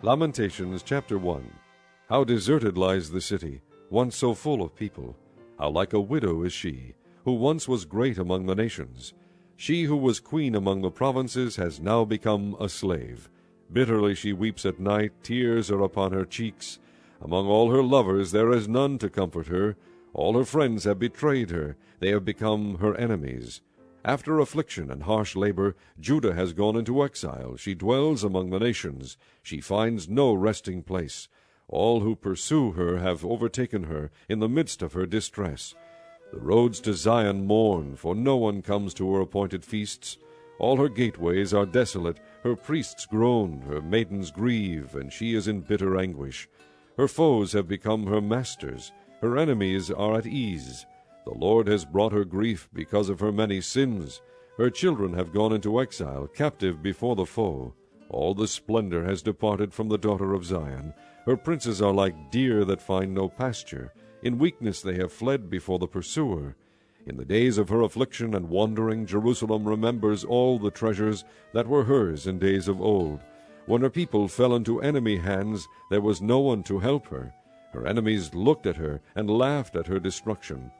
Lamentations chapter 1. How deserted lies the city, once so full of people! How like a widow is she, who once was great among the nations! She who was queen among the provinces has now become a slave. Bitterly she weeps at night, tears are upon her cheeks. Among all her lovers there is none to comfort her. All her friends have betrayed her, they have become her enemies. After affliction and harsh labor, Judah has gone into exile. She dwells among the nations. She finds no resting place. All who pursue her have overtaken her in the midst of her distress. The roads to Zion mourn, for no one comes to her appointed feasts. All her gateways are desolate. Her priests groan, her maidens grieve, and she is in bitter anguish. Her foes have become her masters. Her enemies are at ease. The Lord has brought her grief because of her many sins. Her children have gone into exile, captive before the foe. All the splendor has departed from the daughter of Zion. Her princes are like deer that find no pasture. In weakness they have fled before the pursuer. In the days of her affliction and wandering, Jerusalem remembers all the treasures that were hers in days of old. When her people fell into enemy hands, there was no one to help her. Her enemies looked at her and laughed at her destruction.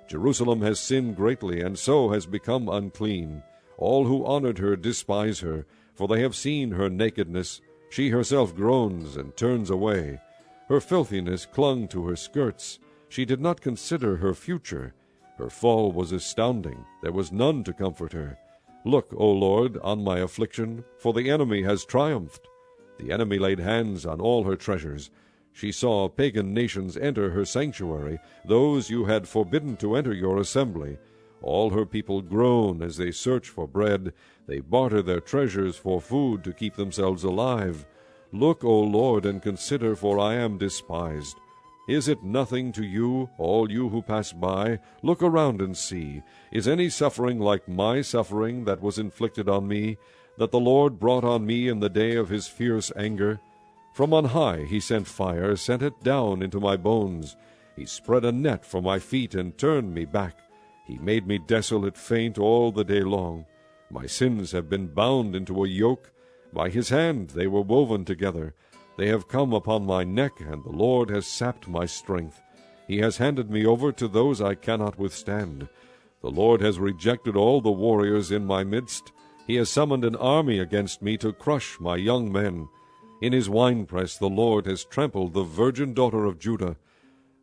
Jerusalem has sinned greatly, and so has become unclean. All who honored her despise her, for they have seen her nakedness. She herself groans and turns away. Her filthiness clung to her skirts. She did not consider her future. Her fall was astounding. There was none to comfort her. Look, O Lord, on my affliction, for the enemy has triumphed. The enemy laid hands on all her treasures. She saw pagan nations enter her sanctuary, those you had forbidden to enter your assembly. All her people groan as they search for bread. They barter their treasures for food to keep themselves alive. Look, O Lord, and consider, for I am despised. Is it nothing to you, all you who pass by? Look around and see. Is any suffering like my suffering that was inflicted on me, that the Lord brought on me in the day of his fierce anger? From on high he sent fire, sent it down into my bones. He spread a net for my feet and turned me back. He made me desolate, faint all the day long. My sins have been bound into a yoke. By his hand they were woven together. They have come upon my neck, and the Lord has sapped my strength. He has handed me over to those I cannot withstand. The Lord has rejected all the warriors in my midst. He has summoned an army against me to crush my young men. In his winepress the Lord has trampled the virgin daughter of Judah.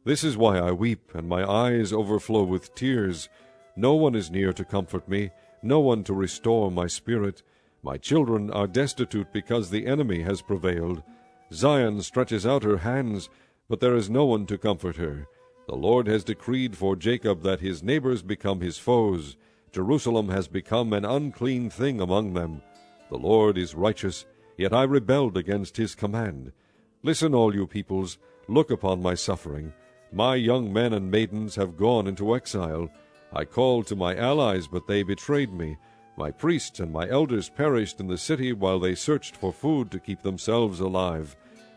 This is why I weep, and my eyes overflow with tears. No one is near to comfort me, no one to restore my spirit. My children are destitute because the enemy has prevailed. Zion stretches out her hands, but there is no one to comfort her. The Lord has decreed for Jacob that his neighbors become his foes. Jerusalem has become an unclean thing among them. The Lord is righteous, yet I rebelled against his command. Listen, all you peoples, look upon my suffering. My young men and maidens have gone into exile. I called to my allies, but they betrayed me. My priests and my elders perished in the city while they searched for food to keep themselves alive.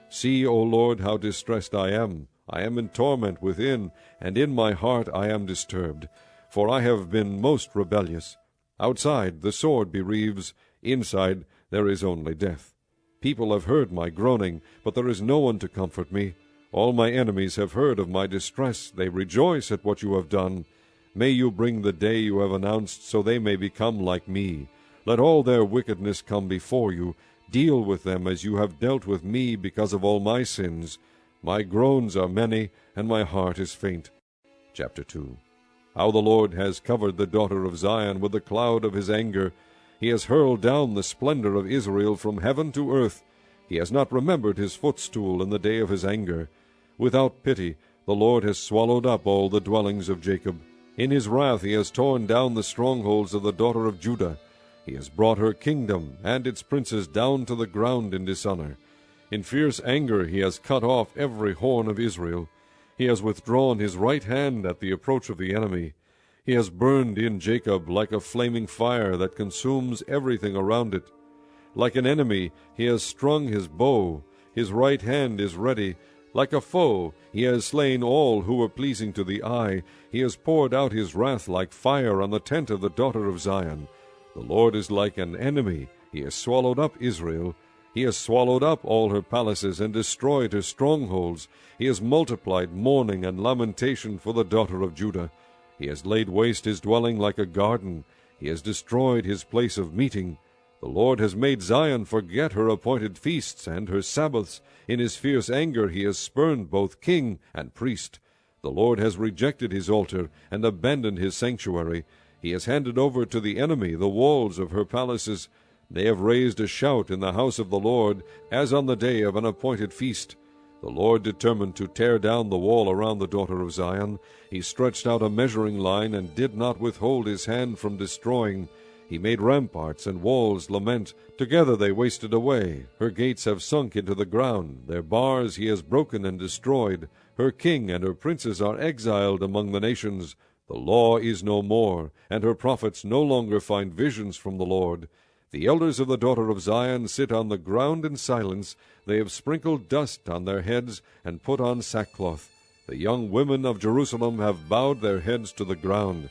See, O Lord, how distressed I am. I am in torment within, and in my heart I am disturbed, for I have been most rebellious. Outside the sword bereaves, inside there is only death. People have heard my groaning, but there is no one to comfort me. All my enemies have heard of my distress. They rejoice at what you have done. May you bring the day you have announced, so they may become like me. Let all their wickedness come before you. Deal with them as you have dealt with me because of all my sins. My groans are many, and my heart is faint. Chapter 2. How the Lord has covered the daughter of Zion with the cloud of his anger. He has hurled down the splendor of Israel from heaven to earth. He has not remembered his footstool in the day of his anger. Without pity, the Lord has swallowed up all the dwellings of Jacob. In his wrath he has torn down the strongholds of the daughter of Judah. He has brought her kingdom and its princes down to the ground in dishonor. In fierce anger he has cut off every horn of Israel. He has withdrawn his right hand at the approach of the enemy. He has burned in Jacob like a flaming fire that consumes everything around it. Like an enemy he has strung his bow. His right hand is ready. Like a foe, he has slain all who were pleasing to the eye. He has poured out his wrath like fire on the tent of the daughter of Zion. The Lord is like an enemy. He has swallowed up Israel. He has swallowed up all her palaces, and destroyed her strongholds. He has multiplied mourning and lamentation for the daughter of Judah. He has laid waste his dwelling like a garden. He has destroyed his place of meeting. The Lord has made Zion forget her appointed feasts and her Sabbaths. In his fierce anger he has spurned both king and priest. The Lord has rejected his altar, and abandoned his sanctuary. He has handed over to the enemy the walls of her palaces. They have raised a shout in the house of the Lord, as on the day of an appointed feast. The Lord determined to tear down the wall around the daughter of Zion. He stretched out a measuring line, and did not withhold his hand from destroying. He made ramparts and walls lament. Together they wasted away. Her gates have sunk into the ground. Their bars he has broken and destroyed. Her king and her princes are exiled among the nations. The law is no more, and her prophets no longer find visions from the Lord. The elders of the daughter of Zion sit on the ground in silence. They have sprinkled dust on their heads, and put on sackcloth. The young women of Jerusalem have bowed their heads to the ground.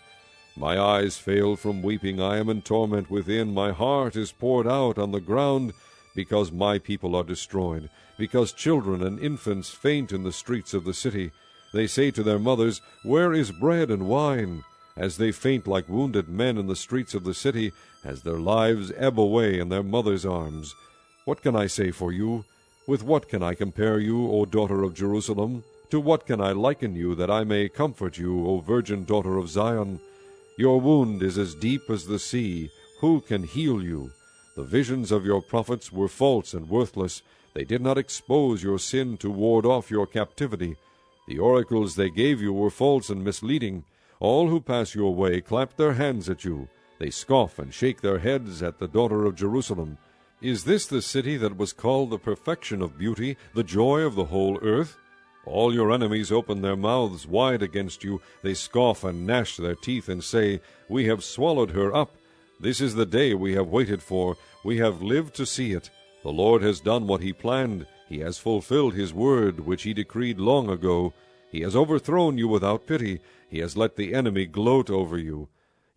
My eyes fail from weeping. I am in torment within. My heart is poured out on the ground, because my people are destroyed, because children and infants faint in the streets of the city. They say to their mothers, Where is bread and wine? As they faint like wounded men in the streets of the city, as their lives ebb away in their mothers' arms. What can I say for you? With what can I compare you, O daughter of Jerusalem? To what can I liken you, that I may comfort you, O virgin daughter of Zion? Your wound is as deep as the sea. Who can heal you? The visions of your prophets were false and worthless. They did not expose your sin to ward off your captivity. The oracles they gave you were false and misleading. All who pass your way clap their hands at you. They scoff and shake their heads at the daughter of Jerusalem. Is this the city that was called the perfection of beauty, the joy of the whole earth? All your enemies open their mouths wide against you. They scoff and gnash their teeth and say, We have swallowed her up. This is the day we have waited for. We have lived to see it. The Lord has done what he planned. He has fulfilled his word, which he decreed long ago. He has overthrown you without pity. He has let the enemy gloat over you.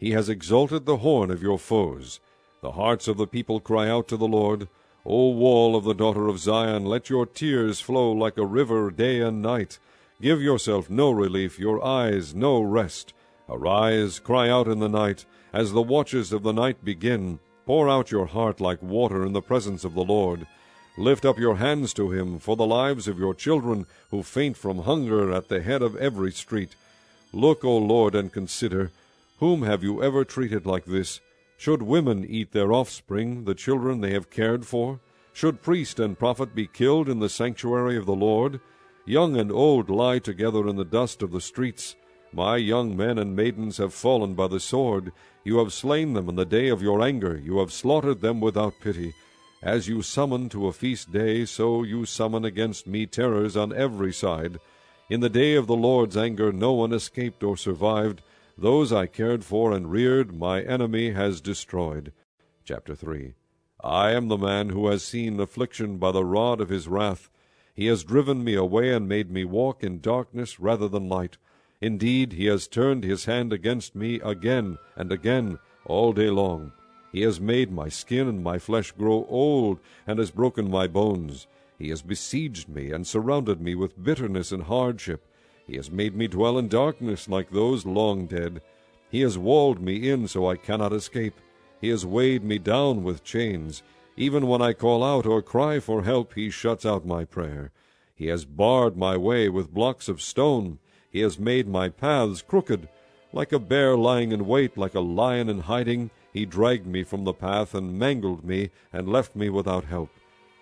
He has exalted the horn of your foes. The hearts of the people cry out to the Lord. O wall of the daughter of Zion, let your tears flow like a river day and night. Give yourself no relief, your eyes no rest. Arise, cry out in the night, as the watches of the night begin. Pour out your heart like water in the presence of the Lord. Lift up your hands to him for the lives of your children, who faint from hunger at the head of every street. Look, O Lord, and consider, whom have you ever treated like this? Should women eat their offspring, the children they have cared for? Should priest and prophet be killed in the sanctuary of the Lord? Young and old lie together in the dust of the streets. My young men and maidens have fallen by the sword. You have slain them in the day of your anger. You have slaughtered them without pity. As you summon to a feast day, so you summon against me terrors on every side. In the day of the Lord's anger no one escaped or survived. Those I cared for and reared, my enemy has destroyed. Chapter 3. I am the man who has seen affliction by the rod of his wrath. He has driven me away and made me walk in darkness rather than light. Indeed, he has turned his hand against me again and again all day long. He has made my skin and my flesh grow old, and has broken my bones. He has besieged me and surrounded me with bitterness and hardship. He has made me dwell in darkness like those long dead. He has walled me in so I cannot escape. He has weighed me down with chains. Even when I call out or cry for help, he shuts out my prayer. He has barred my way with blocks of stone. He has made my paths crooked. Like a bear lying in wait, like a lion in hiding, he dragged me from the path and mangled me and left me without help.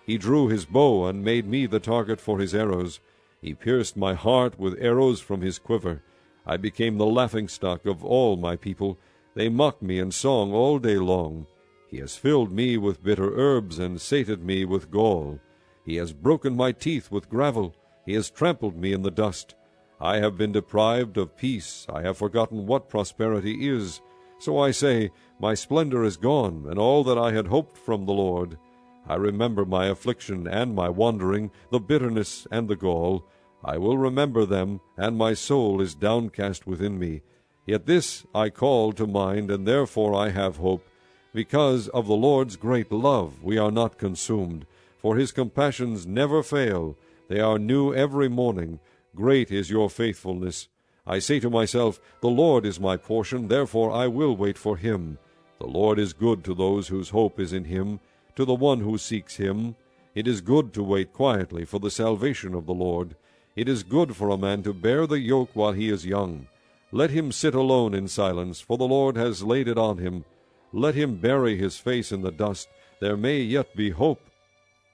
He drew his bow and made me the target for his arrows. He pierced my heart with arrows from his quiver. I became the laughingstock of all my people. They mocked me in song all day long. He has filled me with bitter herbs and sated me with gall. He has broken my teeth with gravel. He has trampled me in the dust. I have been deprived of peace. I have forgotten what prosperity is. So I say, my splendor is gone, and all that I had hoped from the Lord. I remember my affliction and my wandering, the bitterness and the gall. I will remember them, and my soul is downcast within me. Yet this I call to mind, and therefore I have hope. Because of the Lord's great love we are not consumed, For his compassions never fail. They are new every morning. Great is your faithfulness. I say to myself, the Lord is my portion, therefore I will wait for him. The Lord is good to those whose hope is in him, to the one who seeks him. It is good to wait quietly for the salvation of the Lord. It is good for a man to bear the yoke while he is young. Let him sit alone in silence, for the Lord has laid it on him. Let him bury his face in the dust. There may yet be hope.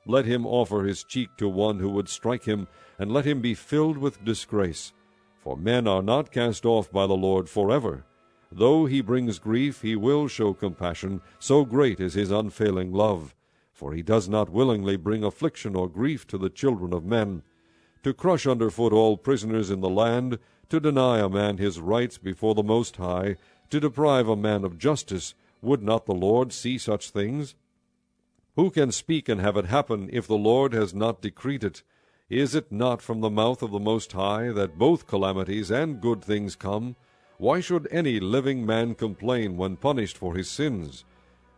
Let him offer his cheek to one who would strike him, and let him be filled with disgrace. For men are not cast off by the Lord forever. Though he brings grief, he will show compassion, so great is his unfailing love. For he does not willingly bring affliction or grief to the children of men. To crush under foot all prisoners in the land, to deny a man his rights before the Most High, to deprive a man of justice, would not the Lord see such things? Who can speak and have it happen if the Lord has not decreed it? Is it not from the mouth of the Most High that both calamities and good things come? Why should any living man complain when punished for his sins?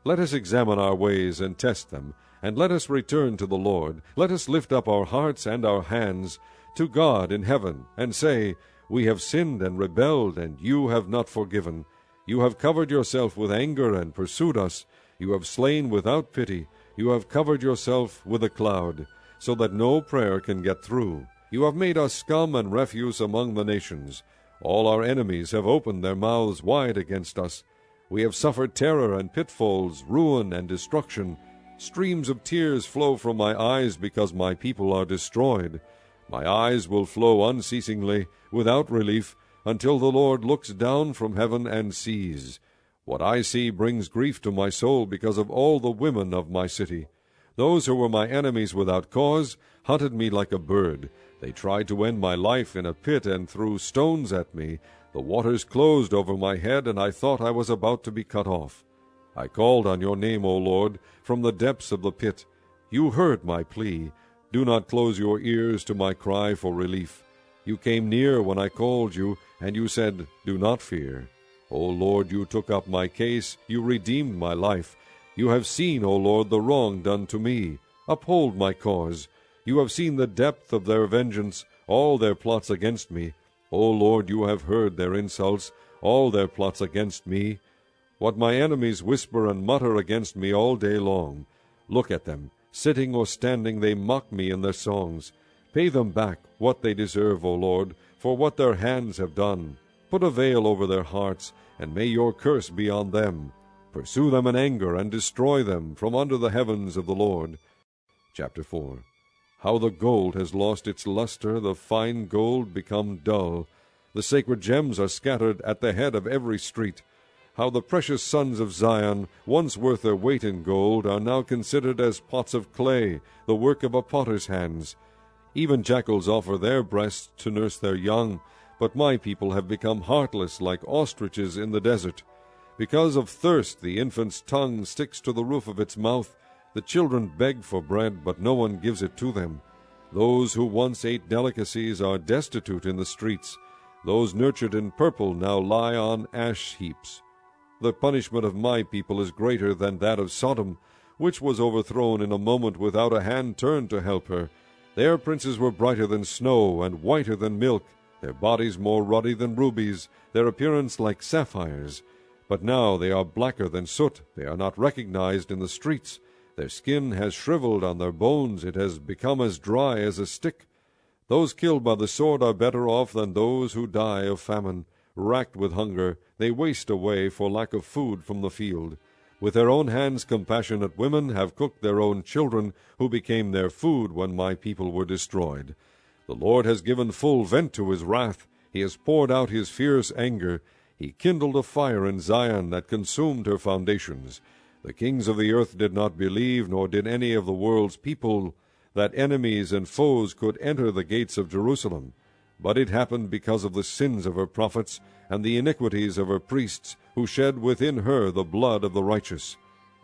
Let us examine our ways and test them, and let us return to the Lord. Let us lift up our hearts and our hands to God in heaven, and say, We have sinned and rebelled, and you have not forgiven. You have covered yourself with anger and pursued us. You have slain without pity. You have covered yourself with a cloud, so that no prayer can get through. You have made us scum and refuse among the nations. All our enemies have opened their mouths wide against us. We have suffered terror and pitfalls, ruin and destruction. Streams of tears flow from my eyes because my people are destroyed. My eyes will flow unceasingly, without relief, until the Lord looks down from heaven and sees. What I see brings grief to my soul because of all the women of my city. Those who were my enemies without cause hunted me like a bird. They tried to end my life in a pit and threw stones at me. The waters closed over my head, and I thought I was about to be cut off. I called on your name, O Lord, from the depths of the pit. You heard my plea. Do not close your ears to my cry for relief. You came near when I called you, and you said, Do not fear. O Lord, you took up my case. You redeemed my life. You have seen, O Lord, the wrong done to me. Uphold my cause. You have seen the depth of their vengeance, all their plots against me. O Lord, you have heard their insults, all their plots against me. What my enemies whisper and mutter against me all day long. Look at them. Sitting or standing, they mock me in their songs. Pay them back what they deserve, O Lord, for what their hands have done. Put a veil over their hearts, and may your curse be on them. Pursue them in anger, and destroy them from under the heavens of the Lord. Chapter 4. How the gold has lost its luster, the fine gold become dull. The sacred gems are scattered at the head of every street. How the precious sons of Zion, once worth their weight in gold, are now considered as pots of clay, the work of a potter's hands. Even jackals offer their breasts to nurse their young, but my people have become heartless like ostriches in the desert. Because of thirst the infant's tongue sticks to the roof of its mouth. The children beg for bread, but no one gives it to them. Those who once ate delicacies are destitute in the streets. Those nurtured in purple now lie on ash heaps. The punishment of my people is greater than that of Sodom, which was overthrown in a moment without a hand turned to help her. Their princes were brighter than snow and whiter than milk, their bodies more ruddy than rubies, their appearance like sapphires. But now they are blacker than soot, they are not recognized in the streets. Their skin has shriveled on their bones, it has become as dry as a stick. Those killed by the sword are better off than those who die of famine. Racked with hunger, they waste away for lack of food from the field. With their own hands compassionate women have cooked their own children, who became their food when my people were destroyed. The Lord has given full vent to his wrath. He has poured out his fierce anger. He kindled a fire in Zion that consumed her foundations. The kings of the earth did not believe, nor did any of the world's people, that enemies and foes could enter the gates of Jerusalem. But it happened because of the sins of her prophets and the iniquities of her priests, who shed within her the blood of the righteous.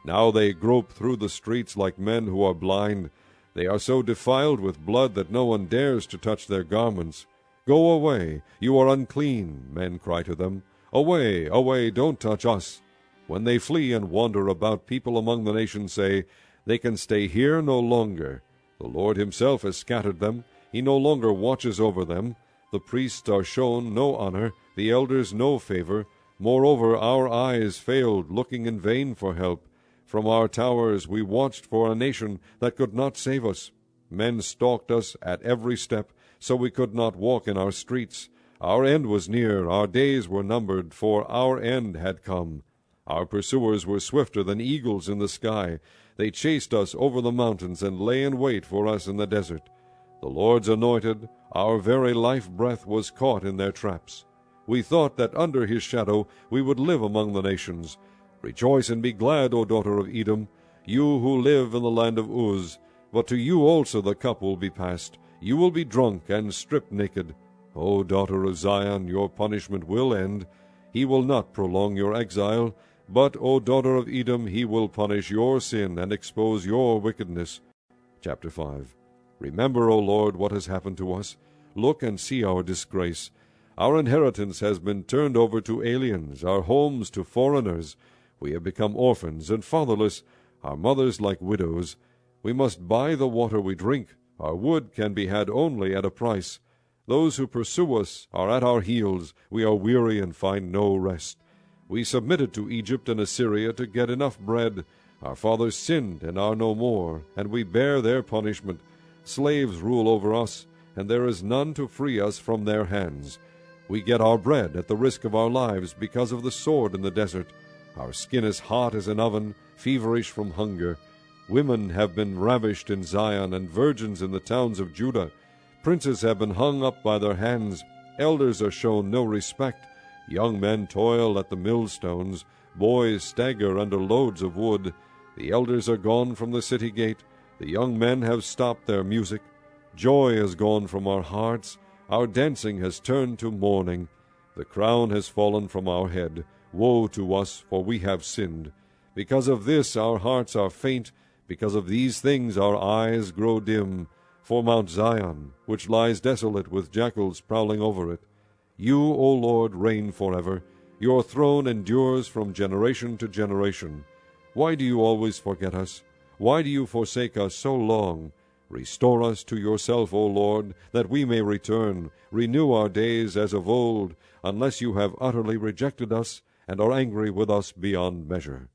Now they grope through the streets like men who are blind. They are so defiled with blood that no one dares to touch their garments. Go away, you are unclean, men cry to them. Away, away, don't touch us. When they flee and wander about, people among the nations say, They can stay here no longer. The Lord himself has scattered them. He no longer watches over them. The priests are shown no honor, the elders no favor. Moreover, our eyes failed, looking in vain for help. From our towers we watched for a nation that could not save us. Men stalked us at every step, so we could not walk in our streets. Our end was near, our days were numbered, for our end had come. Our pursuers were swifter than eagles in the sky. They chased us over the mountains and lay in wait for us in the desert. The Lord's anointed, our very life-breath was caught in their traps. We thought that under his shadow we would live among the nations. Rejoice and be glad, O daughter of Edom, you who live in the land of Uz. But to you also the cup will be passed. You will be drunk and stripped naked. O daughter of Zion, your punishment will end. He will not prolong your exile. But, O daughter of Edom, he will punish your sin and expose your wickedness. Chapter 5. Remember, O Lord, what has happened to us. Look and see our disgrace. Our inheritance has been turned over to aliens, our homes to foreigners. We have become orphans and fatherless, our mothers like widows. We must buy the water we drink. Our wood can be had only at a price. Those who pursue us are at our heels. We are weary and find no rest. We submitted to Egypt and Assyria to get enough bread. Our fathers sinned and are no more, and we bear their punishment. Slaves rule over us, and there is none to free us from their hands. We get our bread at the risk of our lives because of the sword in the desert. Our skin is hot as an oven, feverish from hunger. Women have been ravished in Zion, and virgins in the towns of Judah. Princes have been hung up by their hands. Elders are shown no respect. Young men toil at the millstones. Boys stagger under loads of wood. The elders are gone from the city gate. The young men have stopped their music. Joy is gone from our hearts. Our dancing has turned to mourning. The crown has fallen from our head. Woe to us, for we have sinned. Because of this our hearts are faint. Because of these things our eyes grow dim. For Mount Zion, which lies desolate with jackals prowling over it. You, O Lord, reign forever. Your throne endures from generation to generation. Why do you always forget us? Why do you forsake us so long? Restore us to yourself, O Lord, that we may return. Renew our days as of old, unless you have utterly rejected us and are angry with us beyond measure.